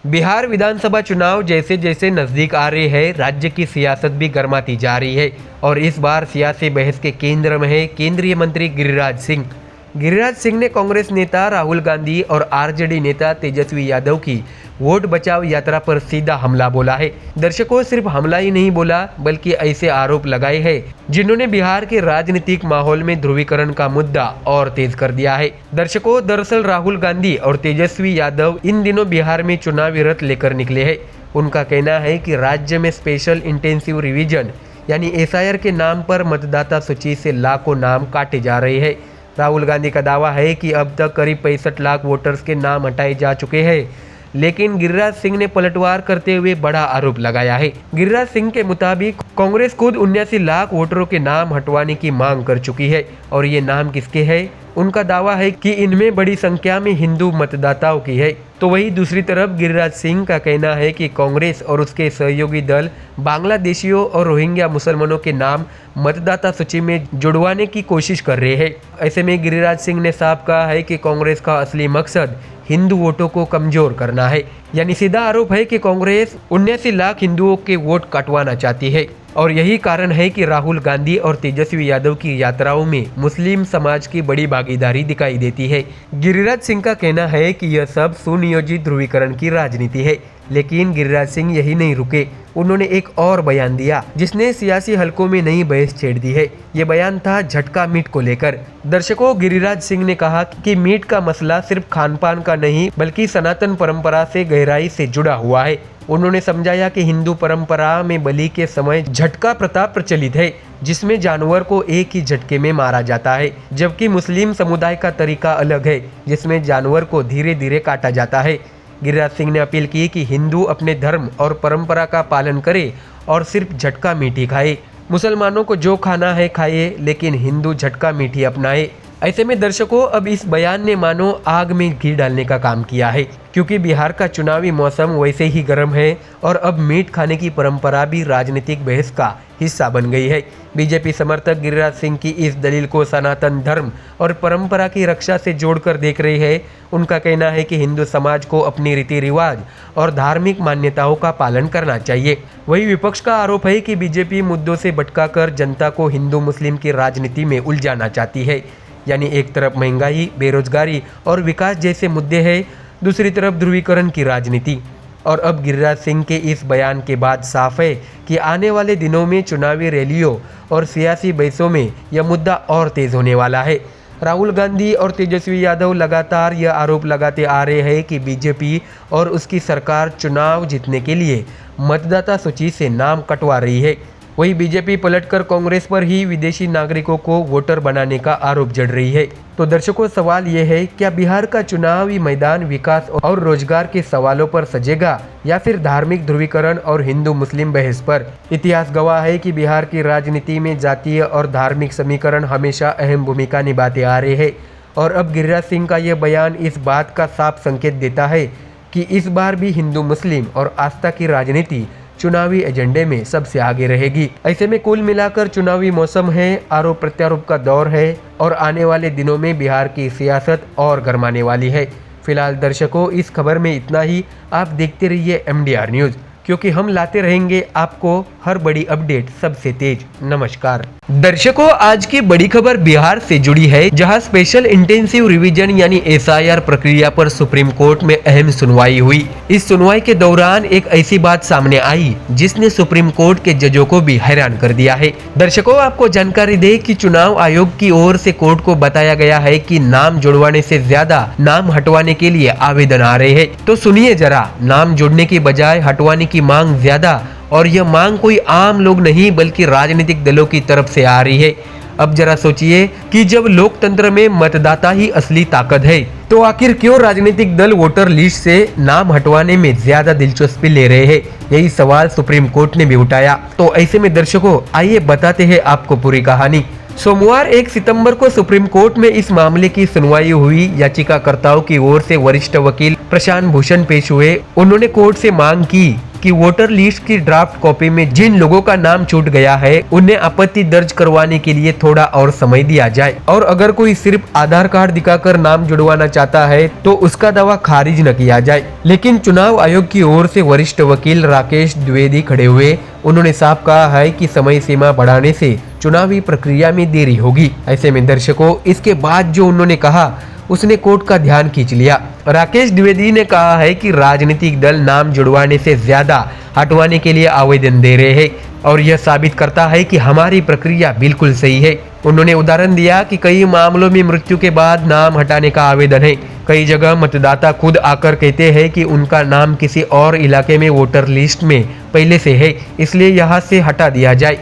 Speaker 1: बिहार विधानसभा चुनाव जैसे जैसे नजदीक आ रहे हैं, राज्य की सियासत भी गर्माती जा रही है और इस बार सियासी बहस के केंद्र में है केंद्रीय मंत्री गिरिराज सिंह। गिरिराज सिंह ने कांग्रेस नेता राहुल गांधी और आरजेडी नेता तेजस्वी यादव की वोट बचाओ यात्रा पर सीधा हमला बोला है। दर्शकों, सिर्फ हमला ही नहीं बोला बल्कि ऐसे आरोप लगाए हैं जिन्होंने बिहार के राजनीतिक माहौल में ध्रुवीकरण का मुद्दा और तेज कर दिया है। दर्शकों, दरअसल राहुल गांधी और तेजस्वी यादव इन दिनों बिहार में चुनावी रथ लेकर निकले हैं। उनका कहना है कि राज्य में स्पेशल इंटेंसिव रिवीजन यानी SIR के नाम पर मतदाता सूची से लाखों नाम काटे जा रहे हैं। राहुल गांधी का दावा है कि अब तक करीब 65 लाख वोटर्स के नाम हटाए जा चुके हैं, लेकिन गिरिराज सिंह ने पलटवार करते हुए बड़ा आरोप लगाया है। गिरिराज सिंह के मुताबिक कांग्रेस खुद 79 लाख वोटरों के नाम हटवाने की मांग कर चुकी है और ये नाम किसके हैं? उनका दावा है कि इनमें बड़ी संख्या में हिंदू मतदाताओं की है। तो वहीं दूसरी तरफ गिरिराज सिंह का कहना है कि कांग्रेस और उसके सहयोगी दल बांग्लादेशियों और रोहिंग्या मुसलमानों के नाम मतदाता सूची में जुड़वाने की कोशिश कर रहे हैं। ऐसे में गिरिराज सिंह ने साफ कहा है कि कांग्रेस का असली मकसद हिंदू वोटों को कमजोर करना है। यानी सीधा आरोप है कि कांग्रेस 79 लाख हिंदुओं के वोट कटवाना चाहती है और यही कारण है कि राहुल गांधी और तेजस्वी यादव की यात्राओं में मुस्लिम समाज की बड़ी भागीदारी दिखाई देती है। गिरिराज सिंह का कहना है कि यह सब सुनियोजित ध्रुवीकरण की राजनीति है, लेकिन गिरिराज सिंह यही नहीं रुके। उन्होंने एक और बयान दिया जिसने सियासी हलकों में नई बहस छेड़ दी है। ये बयान था झटका मीट को लेकर। दर्शकों, गिरिराज सिंह ने कहा कि मीट का मसला सिर्फ खान पान का नहीं बल्कि सनातन परंपरा से गहराई से जुड़ा हुआ है। उन्होंने समझाया कि हिंदू परंपरा में बलि के समय झटका प्रथा प्रचलित है, जिसमें जानवर को एक ही झटके में मारा जाता है, जबकि मुस्लिम समुदाय का तरीका अलग है जिसमें जानवर को धीरे धीरे काटा जाता है। गिरिराज सिंह ने अपील की कि हिंदू अपने धर्म और परंपरा का पालन करे और सिर्फ झटका मीट ही खाए। मुसलमानों को जो खाना है खाए, लेकिन हिंदू झटका मीट ही अपनाए। ऐसे में दर्शकों, अब इस बयान ने मानो आग में घी डालने का काम किया है, क्योंकि बिहार का चुनावी मौसम वैसे ही गर्म है और अब मीट खाने की परंपरा भी राजनीतिक बहस का हिस्सा बन गई है। बीजेपी समर्थक गिरिराज सिंह की इस दलील को सनातन धर्म और परंपरा की रक्षा से जोड़कर देख रहे हैं। उनका कहना है कि हिंदू समाज को अपनी रीति रिवाज और धार्मिक मान्यताओं का पालन करना चाहिए। वही विपक्ष का आरोप है कि बीजेपी मुद्दों से भटकाकर जनता को हिंदू मुस्लिम की राजनीति में उलझाना चाहती है। यानी एक तरफ महंगाई, बेरोजगारी और विकास जैसे मुद्दे हैं, दूसरी तरफ ध्रुवीकरण की राजनीति। और अब गिरिराज सिंह के इस बयान के बाद साफ है कि आने वाले दिनों में चुनावी रैलियों और सियासी बहसों में यह मुद्दा और तेज होने वाला है। राहुल गांधी और तेजस्वी यादव लगातार यह आरोप लगाते आ रहे हैं कि बीजेपी और उसकी सरकार चुनाव जीतने के लिए मतदाता सूची से नाम कटवा रही है। वहीं बीजेपी पलटकर कांग्रेस पर ही विदेशी नागरिकों को वोटर बनाने का आरोप जड़ रही है। तो दर्शकों, सवाल ये है, क्या बिहार का चुनावी मैदान विकास और रोजगार के सवालों पर सजेगा या फिर धार्मिक ध्रुवीकरण और हिंदू मुस्लिम बहस पर? इतिहास गवाह है कि बिहार की राजनीति में जातीय और धार्मिक समीकरण हमेशा अहम भूमिका निभाते आ रहे हैं और अब गिरिराज सिंह का यह बयान इस बात का साफ संकेत देता है कि इस बार भी हिंदू मुस्लिम और आस्था की राजनीति चुनावी एजेंडे में सबसे आगे रहेगी। ऐसे में कुल मिलाकर चुनावी मौसम है, आरोप प्रत्यारोप का दौर है और आने वाले दिनों में बिहार की सियासत और गरमाने वाली है। फिलहाल दर्शकों, इस खबर में इतना ही। आप देखते रहिए MDR न्यूज, क्योंकि हम लाते रहेंगे आपको हर बड़ी अपडेट सबसे तेज। नमस्कार दर्शकों, आज की बड़ी खबर बिहार से जुड़ी है, जहां स्पेशल इंटेंसिव रिवीजन यानी SIR प्रक्रिया पर सुप्रीम कोर्ट में अहम सुनवाई हुई। इस सुनवाई के दौरान एक ऐसी बात सामने आई जिसने सुप्रीम कोर्ट के जजों को भी हैरान कर दिया है। दर्शकों, आपको जानकारी दे कि चुनाव आयोग की ओर से कोर्ट को बताया गया है कि नाम जुड़वाने से ज्यादा नाम हटवाने के लिए आवेदन आ रहे हैं। तो सुनिए जरा, नाम जोड़ने की बजाय हटवाने की मांग ज्यादा, और यह मांग कोई आम लोग नहीं बल्कि राजनीतिक दलों की तरफ से आ रही है। अब जरा सोचिए कि जब लोकतंत्र में मतदाता ही असली ताकत है, तो आखिर क्यों राजनीतिक दल वोटर लिस्ट से नाम हटवाने में ज्यादा दिलचस्पी ले रहे हैं? यही सवाल सुप्रीम कोर्ट ने भी उठाया। तो ऐसे में दर्शकों, आइए बताते हैं आपको पूरी कहानी। सोमवार 1 सितंबर को सुप्रीम कोर्ट में इस मामले की सुनवाई हुई। याचिकाकर्ताओं की ओर से वरिष्ठ वकील प्रशांत भूषण पेश हुए। उन्होंने कोर्ट से मांग की कि वोटर लिस्ट की ड्राफ्ट कॉपी में जिन लोगों का नाम छूट गया है उन्हें आपत्ति दर्ज करवाने के लिए थोड़ा और समय दिया जाए, और अगर कोई सिर्फ आधार कार्ड दिखाकर नाम जुड़वाना चाहता है तो उसका दावा खारिज न किया जाए। लेकिन चुनाव आयोग की ओर से वरिष्ठ वकील राकेश द्विवेदी खड़े हुए। उन्होंने साफ कहा है कि समय सीमा बढ़ाने से चुनावी प्रक्रिया में देरी होगी। ऐसे में दर्शकों, इसके बाद जो उन्होंने कहा उसने कोर्ट का ध्यान खींच लिया। राकेश द्विवेदी ने कहा है कि राजनीतिक दल नाम जुड़वाने से ज्यादा हटवाने के लिए आवेदन दे रहे हैं और यह साबित करता है कि हमारी प्रक्रिया बिल्कुल सही है। उन्होंने उदाहरण दिया कि कई मामलों में मृत्यु के बाद नाम हटाने का आवेदन है। कई जगह मतदाता खुद आकर कहते हैं कि उनका नाम किसी और इलाके में वोटर लिस्ट में पहले से है, इसलिए यहाँ से हटा दिया जाए।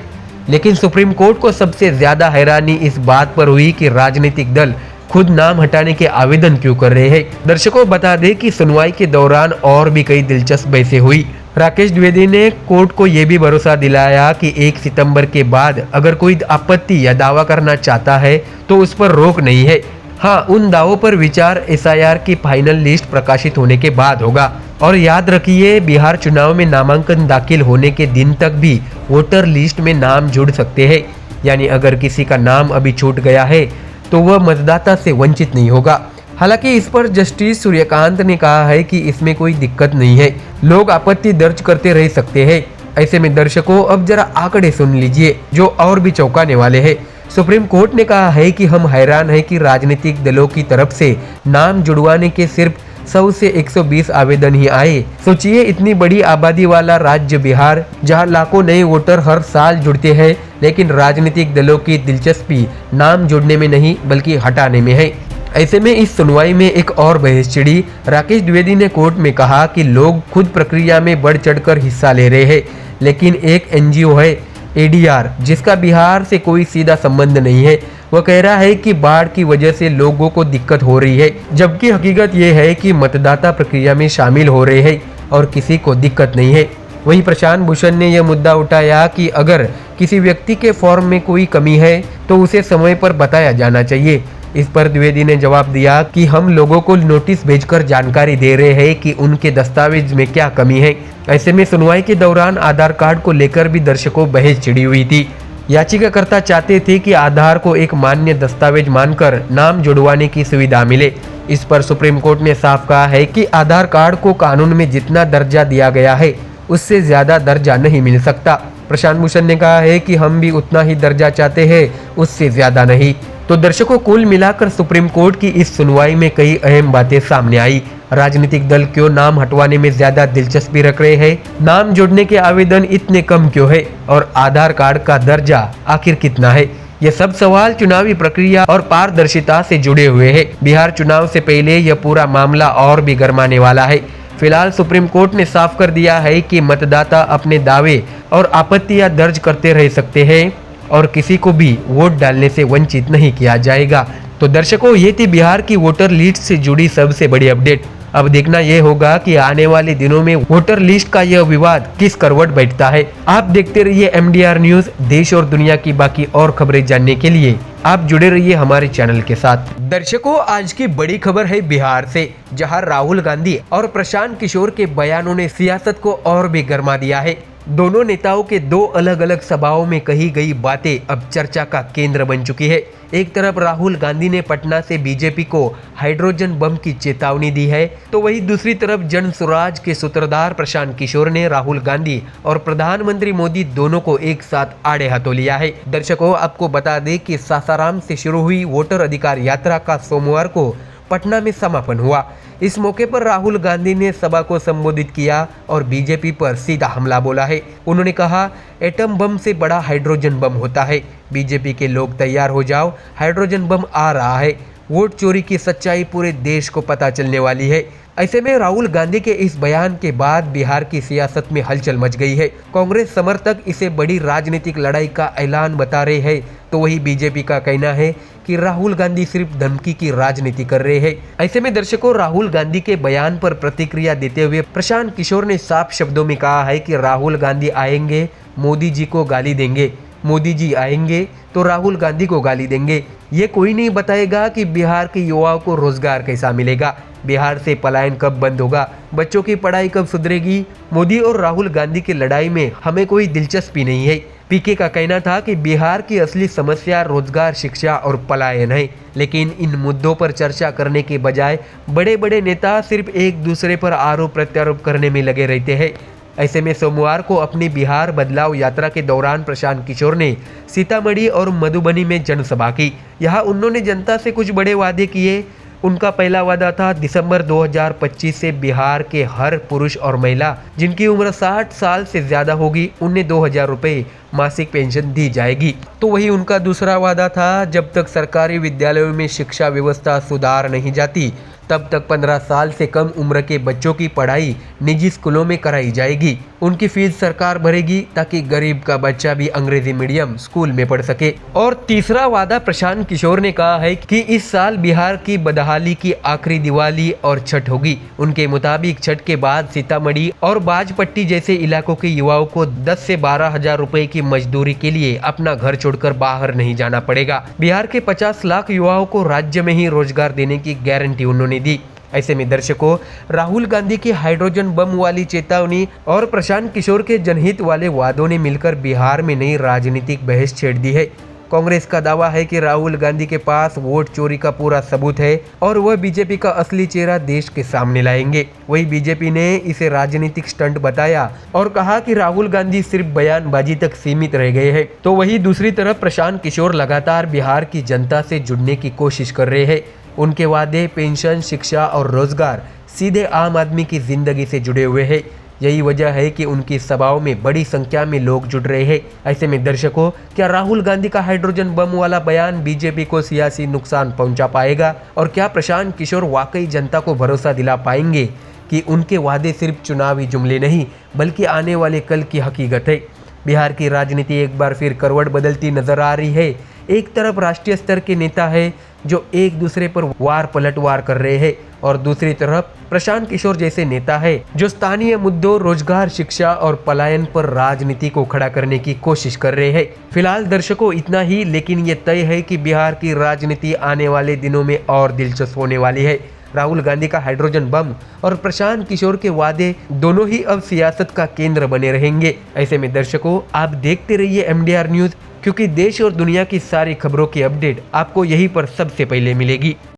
Speaker 1: लेकिन सुप्रीम कोर्ट को सबसे ज्यादा हैरानी इस बात पर हुई कि राजनीतिक दल खुद नाम हटाने के आवेदन क्यों कर रहे हैं। दर्शकों, बता दें कि सुनवाई के दौरान और भी कई दिलचस्प बहसें हुई। राकेश द्विवेदी ने कोर्ट को यह भी भरोसा दिलाया कि 1 सितंबर के बाद अगर कोई आपत्ति या दावा करना चाहता है तो उस पर रोक नहीं है। हाँ, उन दावों पर विचार SIR की फाइनल लिस्ट प्रकाशित होने के बाद होगा। और याद रखिए, बिहार चुनाव में नामांकन दाखिल होने के दिन तक भी वोटर लिस्ट में नाम जुड़ सकते हैं। यानी अगर किसी का नाम अभी छूट गया है तो वह मतदाता से वंचित नहीं होगा। हालांकि इस पर जस्टिस सूर्यकांत ने कहा है कि इसमें कोई दिक्कत नहीं है, लोग आपत्ति दर्ज करते रह सकते हैं। ऐसे में दर्शकों, अब जरा आंकड़े सुन लीजिए जो और भी चौंकाने वाले हैं। सुप्रीम कोर्ट ने कहा है कि हम हैरान हैं कि राजनीतिक दलों की तरफ से नाम जुड़वाने के सिर्फ 100 से 120 आवेदन ही आए। सोचिए, इतनी बड़ी आबादी वाला राज्य बिहार, जहां लाखों नए वोटर हर साल जुड़ते हैं, लेकिन राजनीतिक दलों की दिलचस्पी नाम जोड़ने में नहीं बल्कि हटाने में है। ऐसे में इस सुनवाई में एक और बहस छिड़ी। राकेश द्विवेदी ने कोर्ट में कहा कि लोग खुद प्रक्रिया में बढ़ चढ़कर हिस्सा ले रहे हैं, लेकिन एक NGO है ADR, जिसका बिहार से कोई सीधा संबंध नहीं है, वह कह रहा है कि बाढ़ की वजह से लोगों को दिक्कत हो रही है, जबकि हकीकत यह है कि मतदाता प्रक्रिया में शामिल हो रहे हैं और किसी को दिक्कत नहीं है। वहीं प्रशांत भूषण ने यह मुद्दा उठाया कि अगर किसी व्यक्ति के फॉर्म में कोई कमी है तो उसे समय पर बताया जाना चाहिए। इस पर द्विवेदी ने जवाब दिया कि हम लोगों को नोटिस भेजकर जानकारी दे रहे हैं कि उनके दस्तावेज में क्या कमी है। ऐसे में सुनवाई के दौरान आधार कार्ड को लेकर भी दर्शकों बहस छिड़ी हुई थी। याचिकाकर्ता चाहते थे कि आधार को एक मान्य दस्तावेज मानकर नाम जुड़वाने की सुविधा मिले। इस पर सुप्रीम कोर्ट ने साफ कहा है कि आधार कार्ड को कानून में जितना दर्जा दिया गया है उससे ज्यादा दर्जा नहीं मिल सकता। प्रशांत भूषण ने कहा है कि हम भी उतना ही दर्जा चाहते हैं, उससे ज्यादा नहीं। तो दर्शकों, कुल मिलाकर सुप्रीम कोर्ट की इस सुनवाई में कई अहम बातें सामने आई। राजनीतिक दल क्यों नाम हटवाने में ज्यादा दिलचस्पी रख रहे हैं, नाम जोड़ने के आवेदन इतने कम क्यों है, और आधार कार्ड का दर्जा आखिर कितना है। ये सब सवाल चुनावी प्रक्रिया और पारदर्शिता से जुड़े हुए हैं। बिहार चुनाव से पहले यह पूरा मामला और भी गरमाने वाला है। फिलहाल सुप्रीम कोर्ट ने साफ कर दिया है कि मतदाता अपने दावे और आपत्तियां दर्ज करते रह सकते हैं और किसी को भी वोट डालने से वंचित नहीं किया जाएगा। तो दर्शकों, ये थी बिहार की वोटर लिस्ट से जुड़ी सबसे बड़ी अपडेट। अब देखना यह होगा कि आने वाले दिनों में वोटर लिस्ट का यह विवाद किस करवट बैठता है। आप देखते रहिए MDR न्यूज। देश और दुनिया की बाकी और खबरें जानने के लिए आप जुड़े रहिए हमारे चैनल के साथ। दर्शकों, आज की बड़ी खबर है बिहार से, जहां राहुल गांधी और प्रशांत किशोर के बयानों ने सियासत को और भी गर्मा दिया है। दोनों नेताओं के दो अलग अलग सभाओं में कही गई बातें अब चर्चा का केंद्र बन चुकी है। एक तरफ राहुल गांधी ने पटना से बीजेपी को हाइड्रोजन बम की चेतावनी दी है, तो वहीं दूसरी तरफ जन स्वराज के सूत्रधार प्रशांत किशोर ने राहुल गांधी और प्रधानमंत्री मोदी दोनों को एक साथ आड़े हाथों लिया है। दर्शकों, आपको बता दें कि सासाराम से शुरू हुई वोटर अधिकार यात्रा का सोमवार को पटना में समापन हुआ। इस मौके पर राहुल गांधी ने सभा को संबोधित किया और बीजेपी पर सीधा हमला बोला है। उन्होंने कहा, एटम बम से बड़ा हाइड्रोजन बम होता है। बीजेपी के लोग तैयार हो जाओ, हाइड्रोजन बम आ रहा है। वोट चोरी की सच्चाई पूरे देश को पता चलने वाली है। ऐसे में राहुल गांधी के इस बयान के बाद बिहार की सियासत में हलचल मच गई है। कांग्रेस समर्थक इसे बड़ी राजनीतिक लड़ाई का ऐलान बता रहे हैं, तो वही बीजेपी का कहना है कि राहुल गांधी सिर्फ धमकी की राजनीति कर रहे हैं। ऐसे में दर्शकों, राहुल गांधी के बयान पर प्रतिक्रिया देते हुए प्रशांत किशोर ने साफ शब्दों में कहा है कि राहुल गांधी आएंगे, मोदी जी को गाली देंगे। मोदी जी आएंगे तो राहुल गांधी को गाली देंगे। ये कोई नहीं बताएगा कि बिहार के युवाओं को रोजगार कैसा मिलेगा, बिहार से पलायन कब बंद होगा, बच्चों की पढ़ाई कब सुधरेगी। मोदी और राहुल गांधी की लड़ाई में हमें कोई दिलचस्पी नहीं है। पीके का कहना था कि बिहार की असली समस्या रोजगार, शिक्षा और पलायन है, लेकिन इन मुद्दों पर चर्चा करने के बजाय बड़े बड़े नेता सिर्फ एक दूसरे पर आरोप प्रत्यारोप करने में लगे रहते हैं। ऐसे में सोमवार को अपनी बिहार बदलाव यात्रा के दौरान प्रशांत किशोर ने सीतामढ़ी और मधुबनी में जनसभा की। यहाँ उन्होंने जनता से कुछ बड़े वादे किए। उनका पहला वादा था दिसंबर 2025 से बिहार के हर पुरुष और महिला जिनकी उम्र 60 साल से ज्यादा होगी उन्हें 2000 रुपये मासिक पेंशन दी जाएगी। तो वही उनका दूसरा वादा था, जब तक सरकारी विद्यालयों में शिक्षा व्यवस्था सुधार नहीं जाती तब तक 15 साल से कम उम्र के बच्चों की पढ़ाई निजी स्कूलों में कराई जाएगी। उनकी फीस सरकार भरेगी ताकि गरीब का बच्चा भी अंग्रेजी मीडियम स्कूल में पढ़ सके। और तीसरा वादा प्रशांत किशोर ने कहा है कि इस साल बिहार की बदहाली की आखिरी दिवाली और छठ होगी। उनके मुताबिक छठ के बाद सीतामढ़ी और बाजपट्टी जैसे इलाकों के युवाओं को 10 से 12 हजार रुपए की मजदूरी के लिए अपना घर छोड़कर बाहर नहीं जाना पड़ेगा। बिहार के 50 लाख युवाओं को राज्य में ही रोजगार देने की गारंटी उन्होंने दी। ऐसे में दर्शकों, राहुल गांधी की हाइड्रोजन बम वाली चेतावनी और प्रशांत किशोर के जनहित वाले वादों ने मिलकर बिहार में नई राजनीतिक बहस छेड़ दी है। कांग्रेस का दावा है कि राहुल गांधी के पास वोट चोरी का पूरा सबूत है और वह बीजेपी का असली चेहरा देश के सामने लाएंगे। वही बीजेपी ने इसे राजनीतिक स्टंट बताया और कहा कि राहुल गांधी सिर्फ बयानबाजी तक सीमित रह गए हैं। तो वही दूसरी तरफ प्रशांत किशोर लगातार बिहार की जनता से जुड़ने की कोशिश कर रहे हैं। उनके वादे पेंशन, शिक्षा और रोजगार सीधे आम आदमी की जिंदगी से जुड़े हुए हैं। यही वजह है कि उनकी सभाओं में बड़ी संख्या में लोग जुड़ रहे हैं। ऐसे में दर्शकों, क्या राहुल गांधी का हाइड्रोजन बम वाला बयान बीजेपी को सियासी नुकसान पहुंचा पाएगा? और क्या प्रशांत किशोर वाकई जनता को भरोसा दिला पाएंगे कि उनके वादे सिर्फ चुनावी जुमले नहीं बल्कि आने वाले कल की हकीकत है? बिहार की राजनीति एक बार फिर करवट बदलती नजर आ रही है। एक तरफ राष्ट्रीय स्तर के नेता है जो एक दूसरे पर वार पलटवार कर रहे हैं और दूसरी तरफ प्रशांत किशोर जैसे नेता है जो स्थानीय मुद्दों, रोजगार, शिक्षा और पलायन पर राजनीति को खड़ा करने की कोशिश कर रहे हैं। फिलहाल दर्शकों इतना ही, लेकिन ये तय है कि बिहार की राजनीति आने वाले दिनों में और दिलचस्प होने वाली है। राहुल गांधी का हाइड्रोजन बम और प्रशांत किशोर के वादे दोनों ही अब सियासत का केंद्र बने रहेंगे। ऐसे में दर्शकों, आप देखते रहिए MDR न्यूज, क्योंकि देश और दुनिया की सारी खबरों की अपडेट आपको यहीं पर सबसे पहले मिलेगी।